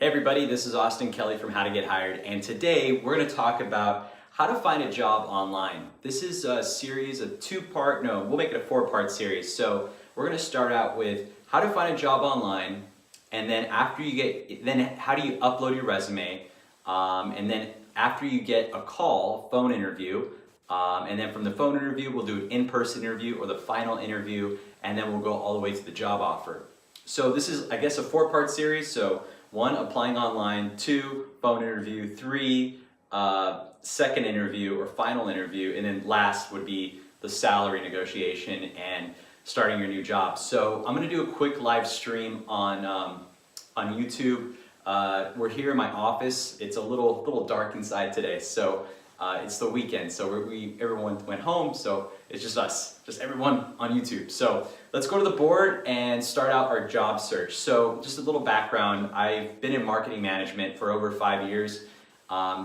Hey everybody, this is Austin Kelly from How to Get Hired, and today we're going to talk about how to find a job online. This is a series, we'll make it a four-part series. So we're going to start out with how to find a job online, and then how do you upload your resume, and then after you get a call, phone interview, and then from the phone interview we'll do an in-person interview or the final interview, and then we'll go all the way to the job offer. So this is, I guess, a four-part series. So 1, applying online, 2, phone interview, 3, second interview or final interview, and then last would be the salary negotiation and starting your new job. So I'm going to do a quick live stream on YouTube. We're here in my office. It's a little dark inside today, so it's the weekend, so everyone went home, so it's just us, just everyone on YouTube. So let's go to the board and start out our job search. So just a little background, I've been in marketing management for over 5 years,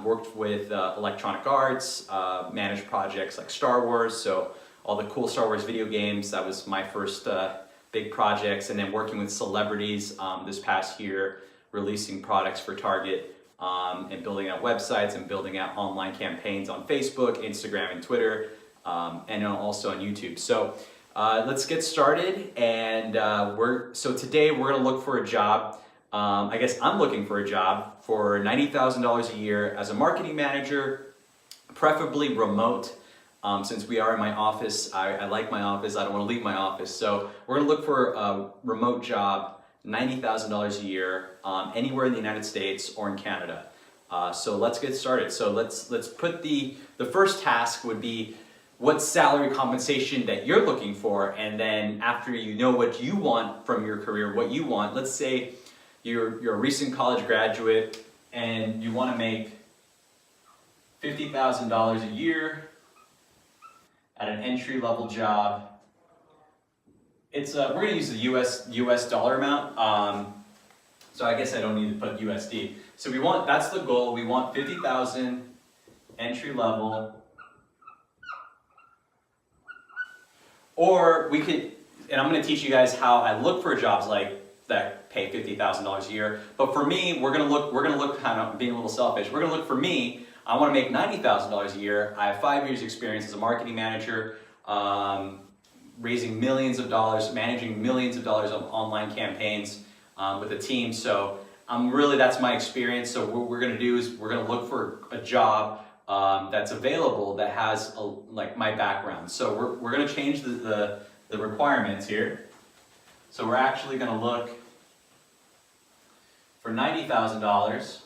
worked with Electronic Arts, managed projects like Star Wars, so all the cool Star Wars video games, that was my first big projects, and then working with celebrities this past year, releasing products for Target, and building out websites and building out online campaigns on Facebook, Instagram, and Twitter, and also on YouTube. So let's get started. And today we're going to look for a job. I guess I'm looking for a job for $90,000 a year as a marketing manager, preferably remote. Since we are in my office, I like my office. I don't want to leave my office. So we're going to look for a remote job, $90,000 a year, anywhere in the United States or in Canada. So let's get started. So let's put the first task would be what salary compensation that you're looking for, and then after you know what you want from your career, what you want, let's say you're a recent college graduate and you want to make $50,000 a year at an entry-level job. We're going to use the US dollar amount, so I guess I don't need to put USD. So that's the goal. We want 50,000 entry level, or we could, and I'm going to teach you guys how I look for jobs like that pay $50,000 a year. But for me, we're going to look kind of being a little selfish. We're going to look for me. I want to make $90,000 a year. I have 5 years experience as a marketing manager. Raising millions of dollars, managing millions of dollars of online campaigns with a team. So that's my experience. So what we're going to do is we're going to look for a job that's available that has like my background. So we're going to change the requirements here. So we're actually going to look for $90,000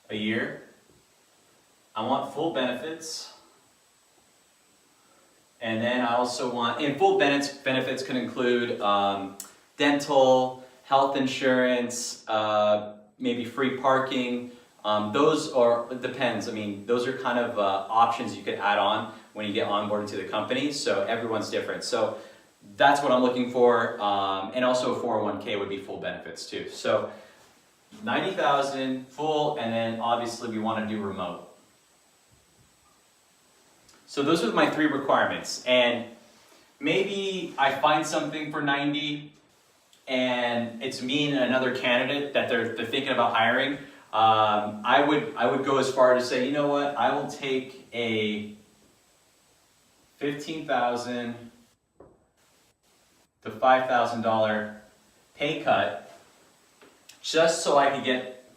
a year. I want full benefits. And then I also want, and full benefits can include dental, health insurance, maybe free parking. It depends. I mean, those are kind of options you could add on when you get onboarded to the company. So everyone's different. So that's what I'm looking for. And also a 401k would be full benefits too. So 90,000 full, and then obviously we want to do remote. So those are my 3 requirements, and maybe I find something for 90 and it's me and another candidate that they're thinking about hiring. I would go as far to say, you know what, I will take a $15,000 to $5,000 pay cut just so I can get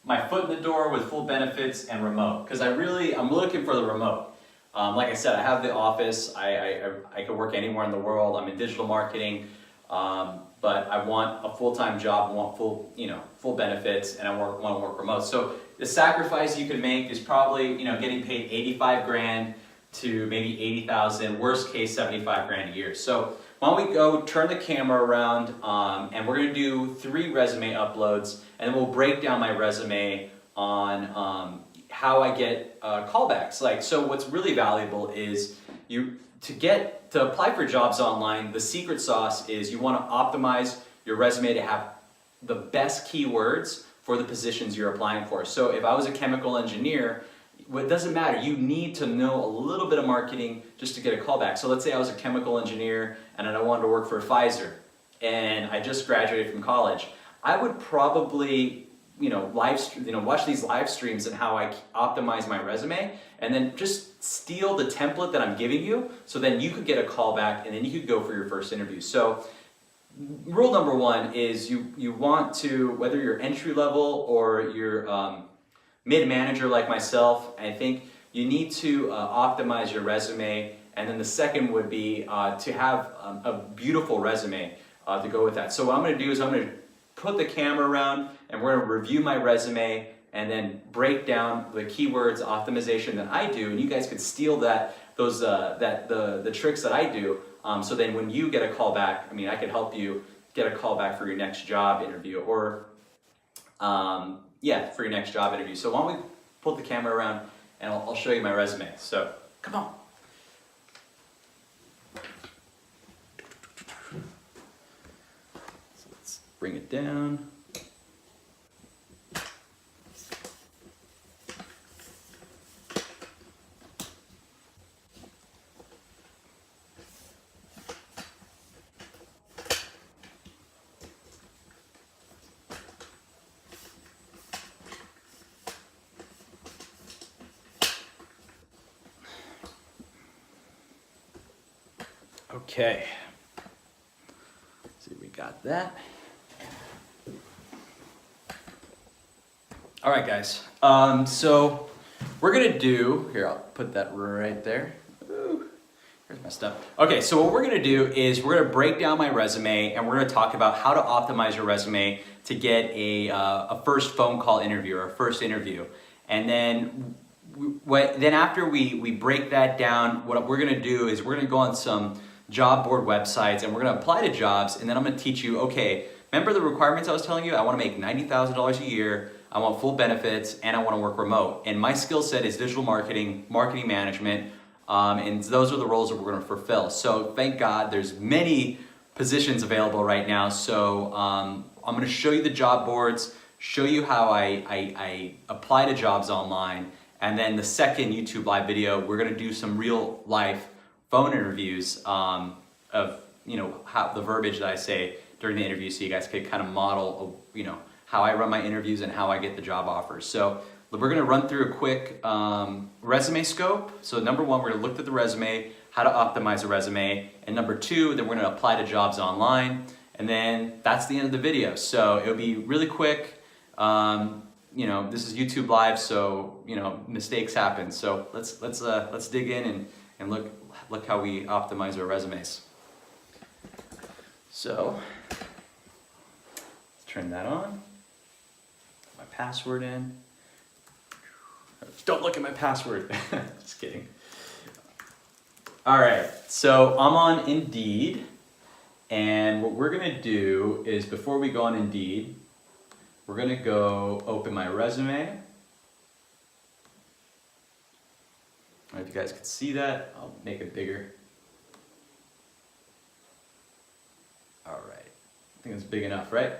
my foot in the door with full benefits and remote, because I'm looking for the remote. Like I said, I have the office, I could work anywhere in the world, I'm in digital marketing, but I want a full-time job, I want full benefits, and I want to work remote. So the sacrifice you could make is probably, getting paid 85 grand to maybe 80,000, worst case 75 grand a year. So why don't we go turn the camera around, and we're going to do 3 resume uploads, and then we'll break down my resume on how I get callbacks. So what's really valuable is to apply for jobs online, the secret sauce is you want to optimize your resume to have the best keywords for the positions you're applying for. So if I was a chemical engineer, it doesn't matter. You need to know a little bit of marketing just to get a callback. So let's say I was a chemical engineer and I wanted to work for Pfizer. and I just graduated from college, I would probably watch these live streams and how I optimize my resume, and then just steal the template that I'm giving you, so then you could get a call back and then you could go for your first interview. So rule number one is you want to, whether you're entry level or you're mid-manager like myself, I think you need to optimize your resume. And then the second would be to have a beautiful resume to go with that. So what I'm gonna do is I'm gonna put the camera around and we're gonna review my resume and then break down the keywords optimization that I do, and you guys could steal the tricks that I do. So then when you get a call back, I mean, I could help you get a call back for your next job interview, or for your next job interview. So why don't we pull the camera around and I'll show you my resume. So come on. So let's bring it down. Okay, see, we got that. All right, guys, so we're gonna do, here, I'll put that right there. Ooh, here's my stuff. Okay, so what we're gonna do is we're gonna break down my resume and we're gonna talk about how to optimize your resume to get a first phone call interview or a first interview. And then after we break that down, what we're gonna do is we're gonna go on some job board websites and we're gonna apply to jobs, and then I'm gonna teach you, okay, remember the requirements I was telling you? I wanna make $90,000 a year, I want full benefits, and I wanna work remote. And my skill set is digital marketing, marketing management, and those are the roles that we're gonna fulfill. So thank God there's many positions available right now. So I'm gonna show you the job boards, show you how I apply to jobs online, and then the second YouTube live video, we're gonna do some real life phone interviews of how the verbiage that I say during the interview, so you guys could kind of model how I run my interviews and how I get the job offers. So we're gonna run through a quick resume scope. So number one, we're gonna look at the resume, how to optimize a resume, and number two, then we're gonna apply to jobs online, and then that's the end of the video. So it'll be really quick. This is YouTube Live, so mistakes happen. So let's dig in and look how we optimize our resumes. So let's turn that on. Put my password in. Don't look at my password. Just kidding. All right, so I'm on Indeed, and what we're gonna do is, before we go on Indeed, we're gonna go open my resume. I don't know if you guys can see that. I'll make it bigger. All right, I think it's big enough, right?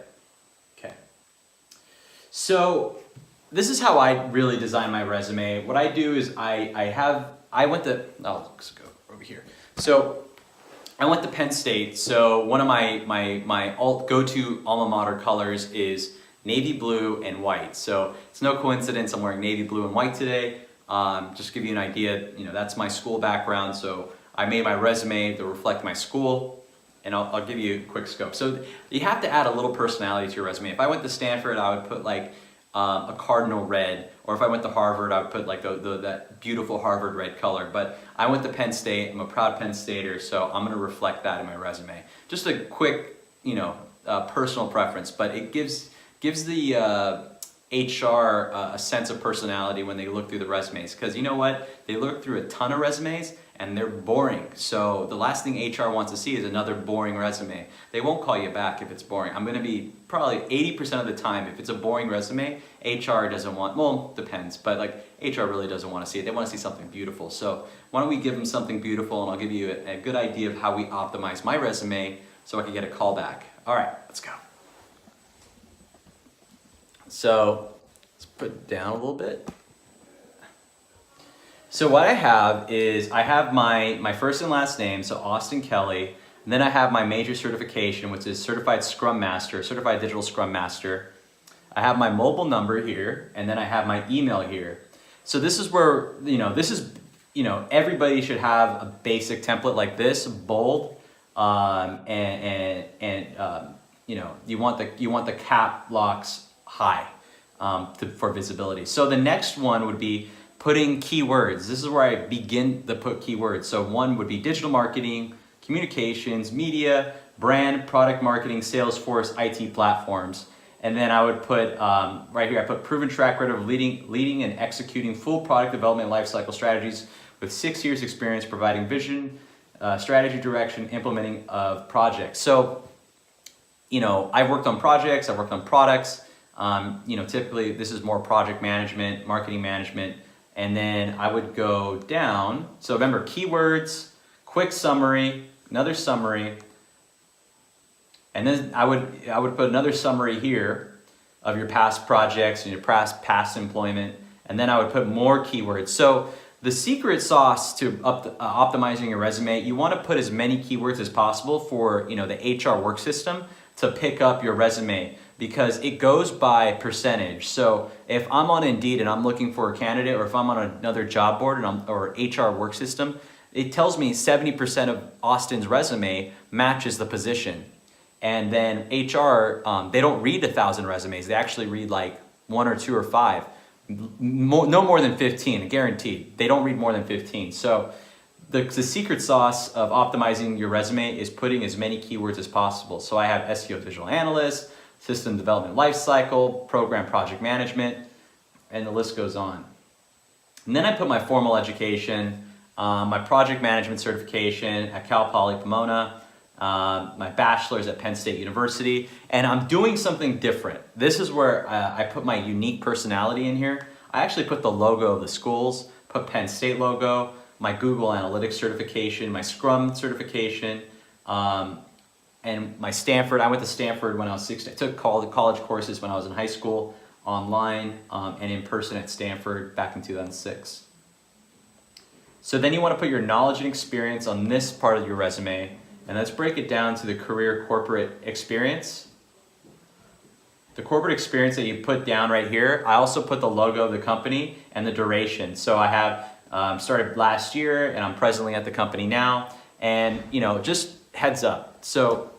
Okay. So this is how I really design my resume. What I do is I'll just go over here. So I went to Penn State. So one of my go-to alma mater colors is navy blue and white. So it's no coincidence I'm wearing navy blue and white today. Just to give you an idea, that's my school background. So I made my resume to reflect my school, and I'll give you a quick scope. So you have to add a little personality to your resume. If I went to Stanford, I would put like a cardinal red, or if I went to Harvard, I would put like that beautiful Harvard red color. But I went to Penn State, I'm a proud Penn Stater, so I'm gonna reflect that in my resume. Just a quick, personal preference, but it gives the HR a sense of personality when they look through the resumes, because you know what? They look through a ton of resumes and they're boring. So the last thing HR wants to see is another boring resume. They won't call you back if it's boring. I'm gonna be probably 80% of the time, if it's a boring resume, HR doesn't want, well, depends, but like HR really doesn't want to see it. They want to see something beautiful. So why don't we give them something beautiful, and I'll give you a good idea of how we optimize my resume so I can get a call back. All right, let's go. So let's put it down a little bit. So what I have is, I have my first and last name, so Austin Kelly. And then I have my major certification, which is Certified Scrum Master, Certified Digital Scrum Master. I have my mobile number here, and then I have my email here. So this is where, everybody should have a basic template like this, bold, you want the cap locks high for visibility. So the next one would be putting keywords. This is where I begin to put keywords. So one would be digital marketing, communications, media, brand, product marketing, Salesforce, IT platforms. And then I would put, right here, I put proven track record of leading and executing full product development lifecycle strategies with 6 years experience providing vision, strategy direction, implementing of projects. So, I've worked on projects, I've worked on products. Typically this is more project management, marketing management. And then I would go down. So remember, keywords, quick summary, another summary. And then I would put another summary here of your past projects and your past employment. And then I would put more keywords. So the secret sauce to optimizing your resume, you want to put as many keywords as possible for the HR work system to pick up your resume, because it goes by percentage. So if I'm on Indeed and I'm looking for a candidate, or if I'm on another job board or HR work system, it tells me 70% of Austin's resume matches the position. And then HR, they don't read 1,000 resumes. They actually read like 1 or 2 or 5. No more than 15, guaranteed. They don't read more than 15. So the secret sauce of optimizing your resume is putting as many keywords as possible. So I have SEO digital analyst, system development lifecycle, program project management, and the list goes on. And then I put my formal education, my project management certification at Cal Poly Pomona, my bachelor's at Penn State University, and I'm doing something different. This is where I put my unique personality in here. I actually put the logo of the schools, put Penn State logo, my Google Analytics certification, my Scrum certification, and my Stanford. I went to Stanford when I was 16. I took college courses when I was in high school, online and in person at Stanford back in 2006. So then you want to put your knowledge and experience on this part of your resume. And let's break it down to the career corporate experience. The corporate experience that you put down right here, I also put the logo of the company and the duration. So I have started last year and I'm presently at the company now. And just heads up. So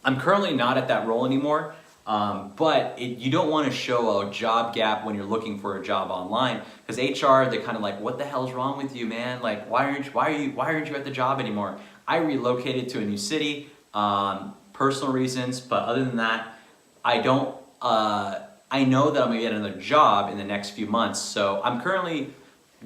I'm currently not at that role anymore, but you don't want to show a job gap when you're looking for a job online, because HR, they're kind of like, what the hell's wrong with you, man? Like, why aren't you at the job anymore? I relocated to a new city, personal reasons, but other than that, I know that I'm gonna get another job in the next few months. So I'm currently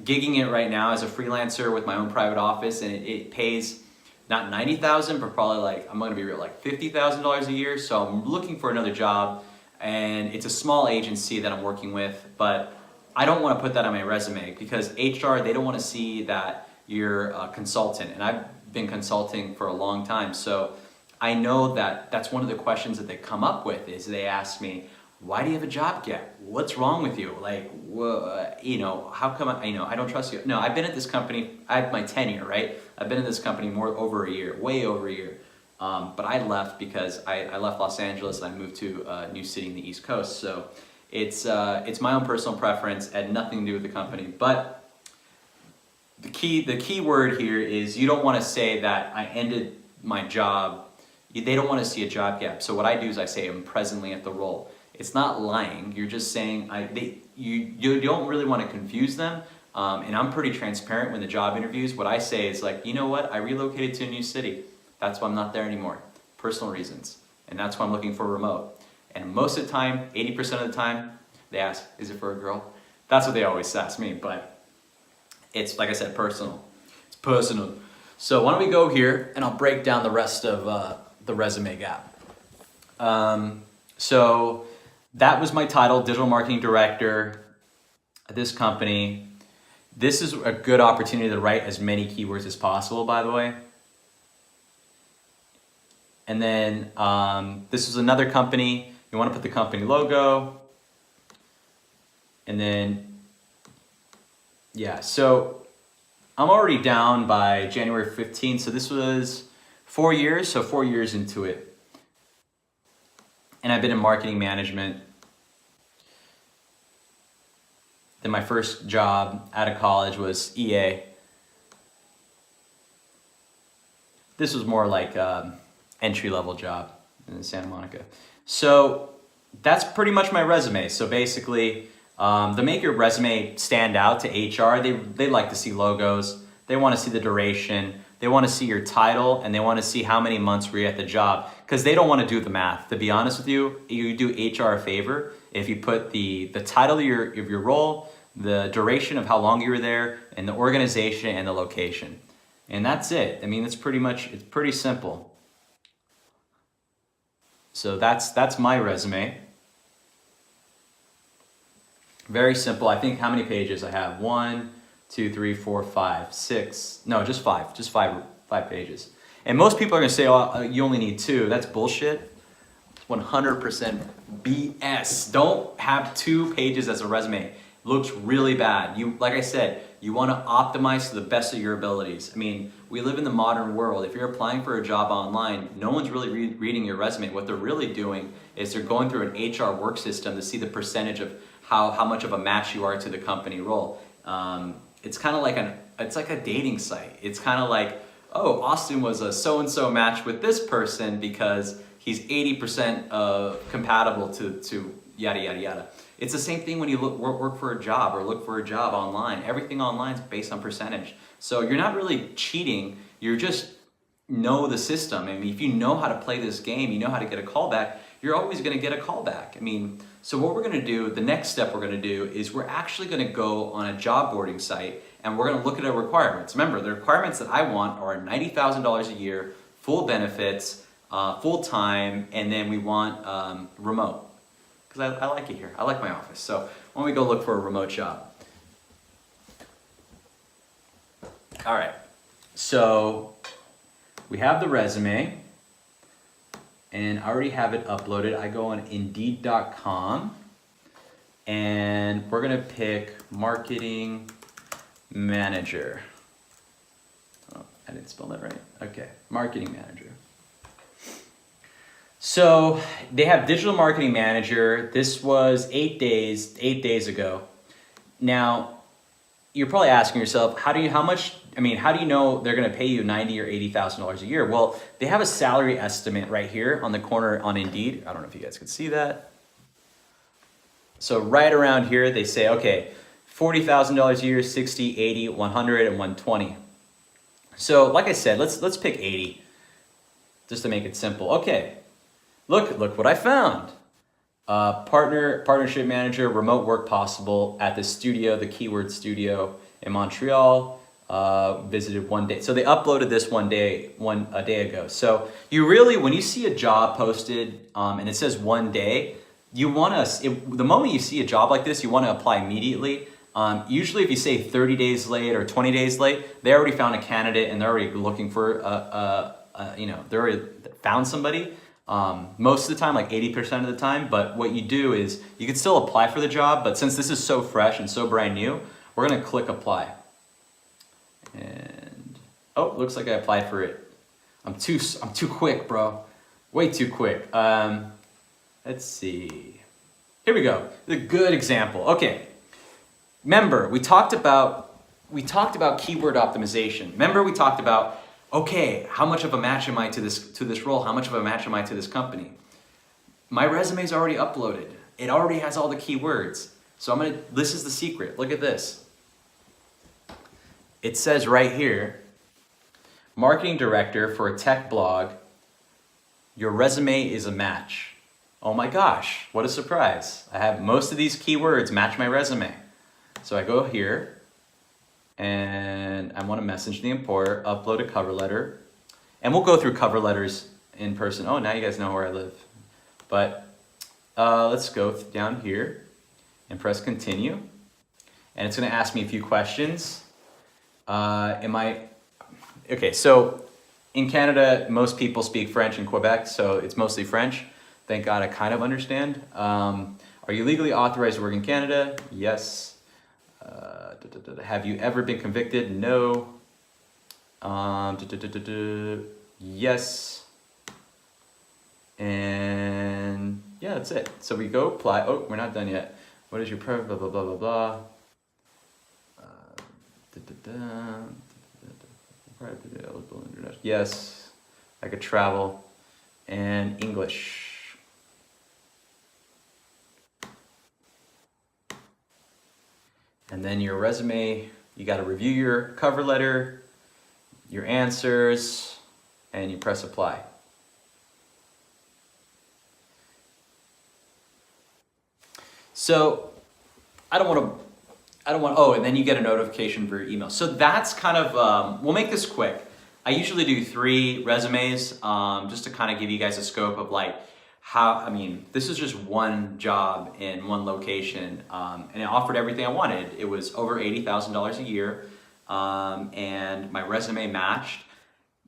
gigging it right now as a freelancer with my own private office, and it pays not $90,000, but probably I'm gonna be real, like $50,000 a year. So I'm looking for another job, and it's a small agency that I'm working with, but I don't wanna put that on my resume because HR, they don't wanna see that you're a consultant, and I've been consulting for a long time. So I know that that's one of the questions that they come up with is they ask me, why do you have a job gap? What's wrong with you? Like, how come, I don't trust you? No, I've been at this company, I have my tenure, right? I've been in this company over a year, way over a year. But I left because I left Los Angeles and I moved to a new city in the East Coast. So it's my own personal preference, had nothing to do with the company. But the key word here is you don't want to say that I ended my job. They don't want to see a job gap. So what I do is I say I'm presently at the role. It's not lying. You're just saying you don't really want to confuse them. And I'm pretty transparent when the job interviews. What I say is like, you know what? I relocated to a new city. That's why I'm not there anymore. Personal reasons. And that's why I'm looking for remote. And most of the time, 80% of the time, they ask, is it for a girl? That's what they always ask me. But it's, like I said, personal. It's personal. So why don't we go here and I'll break down the rest of the resume gap. So that was my title, Digital Marketing Director at this company. This is a good opportunity to write as many keywords as possible, by the way. And then this is another company. You want to put the company logo. And then, yeah, so I'm already down by January 15th. So this was 4 years, so 4 years into it. And I've been in marketing management. Then my first job out of college was EA. This was more like entry-level job in Santa Monica. So that's pretty much my resume. So basically, to make your resume stand out to HR, they like to see logos. They want to see the duration. They want to see your title, and they want to see how many months were you at the job, because they don't want to do the math. To be honest with you, you do HR a favor if you put the title of your role, the duration of how long you were there, and the organization and the location. And that's it. I mean, it's pretty simple. So that's my resume. Very simple. I think how many pages I have? 1, 2, 3, 4, 5, 6. No, just five pages. And most people are gonna say, "Oh, you only need 2." That's bullshit. 100% BS. Don't have 2 pages as a resume. It looks really bad. Like I said, you want to optimize to the best of your abilities. I mean, we live in the modern world. If you're applying for a job online, no one's really reading your resume. What they're really doing is they're going through an HR work system to see the percentage of how much of a match you are to the company role. It's kind of like a dating site. It's kind of like, oh, Austin was a so-and-so match with this person because he's 80% compatible to yada, yada, yada. It's the same thing when you work for a job or look for a job online. Everything online is based on percentage. So you're not really cheating, you're just know the system. I mean, if you know how to play this game, you know how to get a callback, you're always gonna get a callback. I mean, so what we're gonna do, the next step we're gonna do is we're actually gonna go on a job boarding site and we're gonna look at our requirements. Remember, the requirements that I want are $90,000 a year, full benefits, full time, and then we want remote. Because I like it here. I like my office. So why don't we go look for a remote job? All right. So we have the resume, and I already have it uploaded. I go on Indeed.com, and we're gonna pick marketing manager. Oh, I didn't spell that right. Okay, marketing manager. So they have digital marketing manager. This was 8 days ago. Now, you're probably asking yourself, how do you know they're gonna pay you $90,000 or $80,000 a year? Well, they have a salary estimate right here on the corner on Indeed. I don't know if you guys can see that. So right around here, they say, okay, $40,000 a year, 60, 80, 100, and 120. So like I said, let's pick 80 just to make it simple. Okay. Look what I found. Partnership manager, remote work possible at the studio, the Keyword Studio in Montreal. Visited 1 day. So they uploaded this a day ago. So you really, when you see a job posted and it says 1 day, the moment you see a job like this, you want to apply immediately. Usually if you say 30 days late or 20 days late, they already found a candidate and they're already looking for they already found somebody. Most of the time, like 80% of the time, but what you do is you can still apply for the job, but since this is so fresh and so brand new, we're gonna click apply. And, oh, looks like I applied for it. I'm too quick, bro. Way too quick. Let's see. Here we go, the good example. Okay, remember, we talked about keyword optimization. Remember we talked about, okay, how much of a match am I to this role? How much of a match am I to this company? My resume is already uploaded. It already has all the keywords. So this is the secret. Look at this. It says right here, marketing director for a tech blog. Your resume is a match. Oh my gosh, what a surprise. I have most of these keywords match my resume. So I go here, and I want to message the employer, upload a cover letter, and we'll go through cover letters in person. Oh, now you guys know where I live. But let's go down here and press continue. And it's going to ask me a few questions. Okay, so in Canada, most people speak French in Quebec, so it's mostly French. Thank God I kind of understand. Are you legally authorized to work in Canada? Yes. Have you ever been convicted? No. yes. And yeah, that's it. So we go apply. Oh, we're not done yet. What is your blah, blah, blah, blah, blah. Yes, I could travel. And English. And then your resume, you got to review your cover letter, your answers, and you press apply. So oh, and then you get a notification for your email. So that's kind of, we'll make this quick. I usually do 3 resumes, just to kind of give you guys a scope of like this is just one job in one location, and it offered everything I wanted. It was over $80,000 a year, and my resume matched.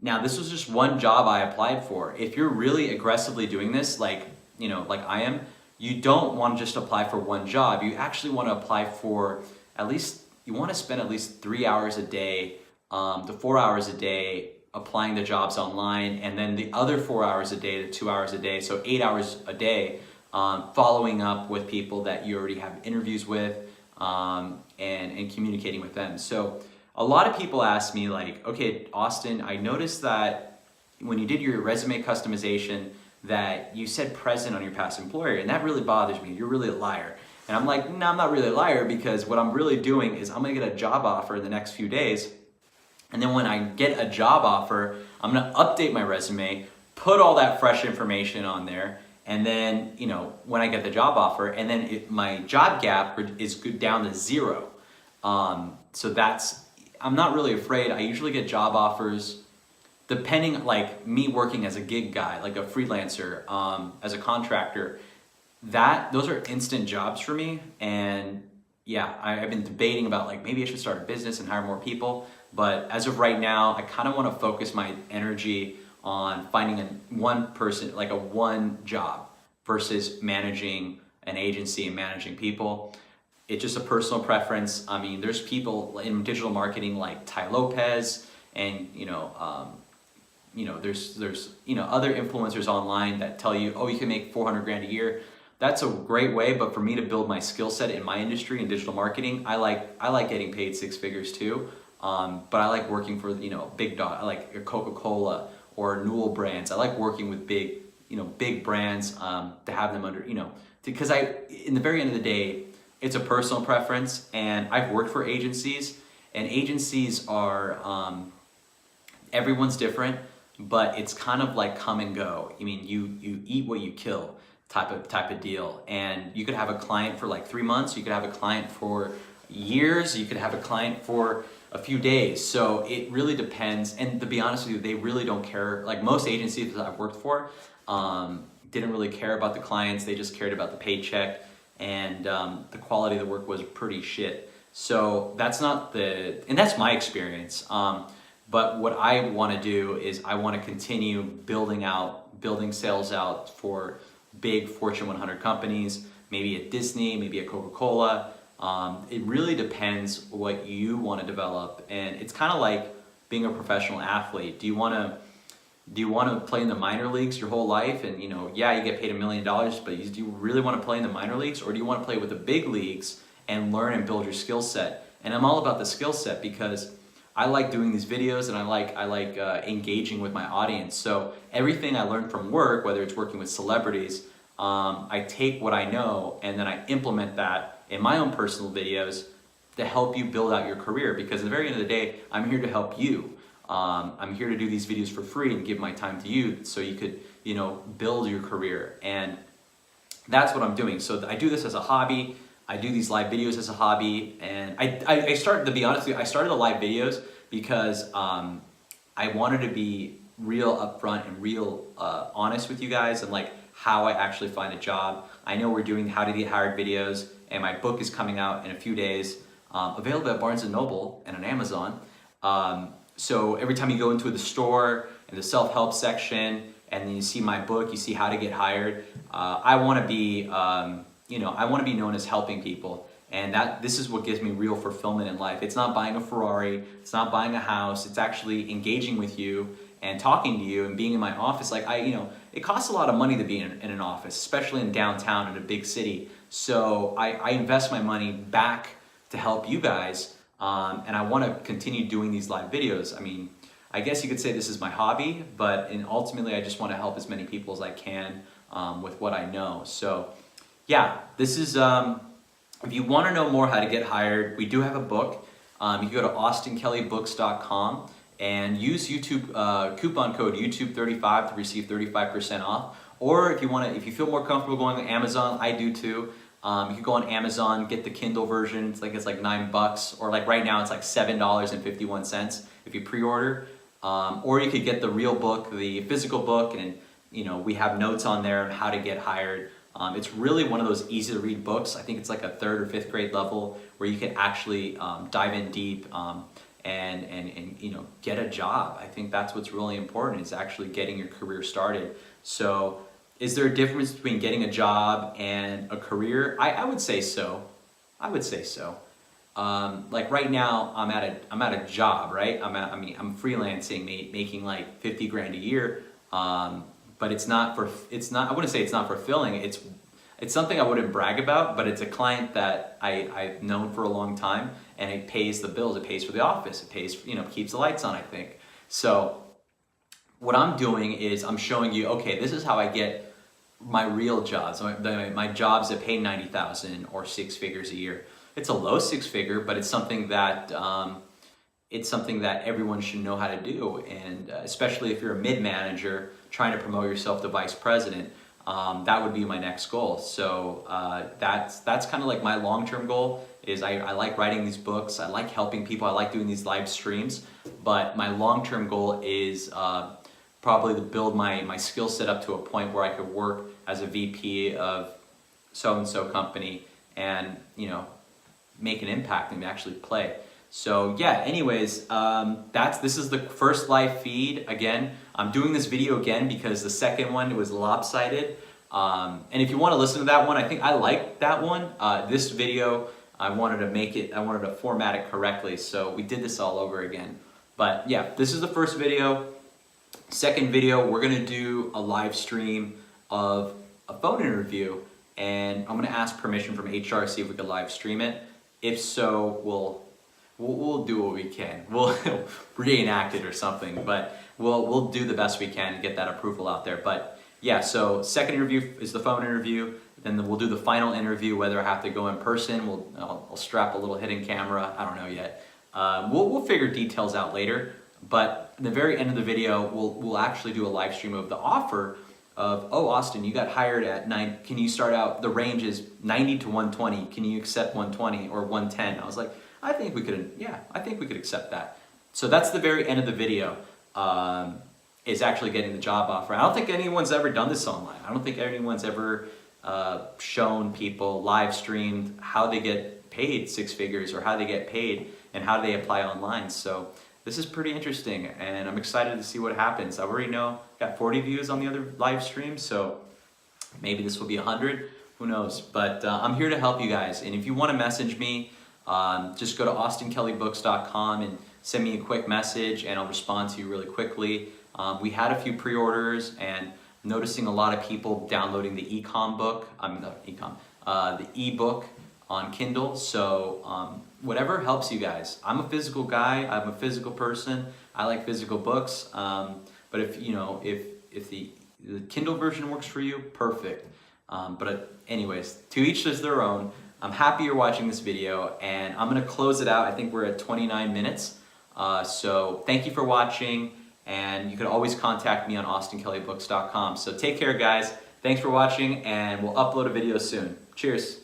Now, this was just one job I applied for. If you're really aggressively doing this, like I am, you don't want to just apply for one job. You actually want to apply for you want to spend at least 3 hours a day to 4 hours a day applying to jobs online, and then the other 4 hours a day to 2 hours a day, so 8 hours a day, following up with people that you already have interviews with, and communicating with them. So a lot of people ask me like, okay, Austin, I noticed that when you did your resume customization that you said present on your past employer, and that really bothers me. You're really a liar. And I'm like, no, I'm not really a liar, because what I'm really doing is I'm gonna get a job offer in the next few days. And then when I get a job offer, I'm gonna update my resume, put all that fresh information on there, and then, when I get the job offer, and then my job gap is down to 0. So I'm not really afraid. I usually get job offers, depending, like me working as a gig guy, like a freelancer, as a contractor, those are instant jobs for me. And yeah, I've been debating about like, maybe I should start a business and hire more people. But as of right now, I kind of want to focus my energy on finding one job versus managing an agency and managing people. It's just a personal preference. I mean, there's people in digital marketing like Ty Lopez, and there's other influencers online that tell you, oh, you can make 400 grand a year. That's a great way, but for me to build my skill set in my industry in digital marketing, I like getting paid 6 figures too. But I like working for big dog. I like Coca-Cola or Newell brands. I like working with big brands, to have them under because in the very end of the day, it's a personal preference. And I've worked for agencies, and agencies are everyone's different, but it's kind of like come and go. I mean, you eat what you kill type of deal. And you could have a client for like 3 months, you could have a client for years, you could have a client for a few days. So it really depends. And to be honest with you, they really don't care. Like most agencies that I've worked for didn't really care about the clients. They just cared about the paycheck, and the quality of the work was pretty shit. So that's that's my experience. But what I want to do is I want to continue building sales out for big Fortune 100 companies, maybe at Disney, maybe at Coca-Cola. It really depends what you want to develop, and it's kind of like being a professional athlete. Do you want to play in the minor leagues your whole life, and you get paid $1 million, but do you really want to play in the minor leagues, or do you want to play with the big leagues and learn and build your skill set? And I'm all about the skill set because I like doing these videos, and I like engaging with my audience. So everything I learned from work, whether it's working with celebrities, I take what I know and then I implement that in my own personal videos to help you build out your career. Because at the very end of the day, I'm here to help you. I'm here to do these videos for free and give my time to you so you could, build your career. And that's what I'm doing. So I do this as a hobby. I do these live videos as a hobby. And I started, to be honest with you, I started the live videos because I wanted to be real upfront and real honest with you guys, and like how I actually find a job. I know we're doing how to get hired videos, and my book is coming out in a few days, available at Barnes & Noble and on Amazon. So every time you go into the store, in the self-help section, and then you see my book, you see how to get hired, I want to be, I want to be known as helping people. And this is what gives me real fulfillment in life. It's not buying a Ferrari, it's not buying a house, it's actually engaging with you and talking to you and being in my office. Like it costs a lot of money to be in an office, especially in downtown in a big city. So I invest my money back to help you guys, and I want to continue doing these live videos. I mean, I guess you could say this is my hobby, but ultimately I just want to help as many people as I can with what I know. So yeah, this is, if you want to know more how to get hired, we do have a book. You can go to austinkellybooks.com and use YouTube coupon code YouTube35 to receive 35% off. Or if you feel more comfortable going to Amazon, I do too. You can go on Amazon, get the Kindle version. It's like $9, or like right now it's like $7.51 if you pre-order. Or you could get the real book, the physical book, and we have notes on there on how to get hired. It's really one of those easy to read books. I think it's like a 3rd or 5th grade level where you can actually dive in deep and get a job. I think that's what's really important, is actually getting your career started. So is there a difference between getting a job and a career? I would say so. I would say so. Like right now, I'm at a job, right? I'm freelancing, making like 50 grand a year. But I wouldn't say it's not fulfilling. It's something I wouldn't brag about, but it's a client that I've known for a long time, and it pays the bills. It pays for the office. It pays, keeps the lights on, I think. So what I'm doing is I'm showing you, okay, this is how I get my real jobs, my jobs that pay $90,000 or 6 figures a year. It's a low 6-figure, but it's something that everyone should know how to do, and especially if you're a mid-manager trying to promote yourself to vice president, that would be my next goal. So that's kind of like my long-term goal. Is I like writing these books, I like helping people, I like doing these live streams, but my long-term goal is probably to build my skill set up to a point where I could work as a VP of so-and-so company and make an impact and actually play. So yeah, anyways, this is the first live feed. Again, I'm doing this video again because the second one was lopsided. And if you want to listen to that one, I think I like that one. This video, I wanted to format it correctly, so we did this all over again. But yeah, this is the first video. Second video, we're gonna do a live stream of a phone interview, and I'm gonna ask permission from HR to see if we can live stream it. If so, we'll do what we can. We'll reenact it or something, but we'll do the best we can to get that approval out there. But yeah, so second interview is the phone interview, then we'll do the final interview, whether I have to go in person. I'll strap a little hidden camera, I don't know yet. We'll figure details out later, but at the very end of the video, we'll actually do a live stream of the offer of, oh, Austin, you got hired at 9, can you start out, the range is 90 to 120, can you accept 120 or 110? I was like, I think we could accept that. So that's the very end of the video, is actually getting the job offer. I don't think anyone's ever done this online. I don't think anyone's ever shown people, live streamed how they get paid 6 figures, or how they get paid and how they apply online. So this is pretty interesting, and I'm excited to see what happens. I already know, got 40 views on the other live stream, so maybe this will be 100, who knows. But I'm here to help you guys, and if you want to message me, just go to austinkellybooks.com and send me a quick message, and I'll respond to you really quickly. We had a few pre-orders, and I'm noticing a lot of people downloading the the ebook on Kindle. So whatever helps you guys. I'm a physical guy. I'm a physical person. I like physical books. But if the Kindle version works for you, perfect. But anyways, to each is their own. I'm happy you're watching this video, and I'm gonna close it out. I think we're at 29 minutes. So thank you for watching, and you can always contact me on austinkellybooks.com. So take care, guys. Thanks for watching, and we'll upload a video soon. Cheers.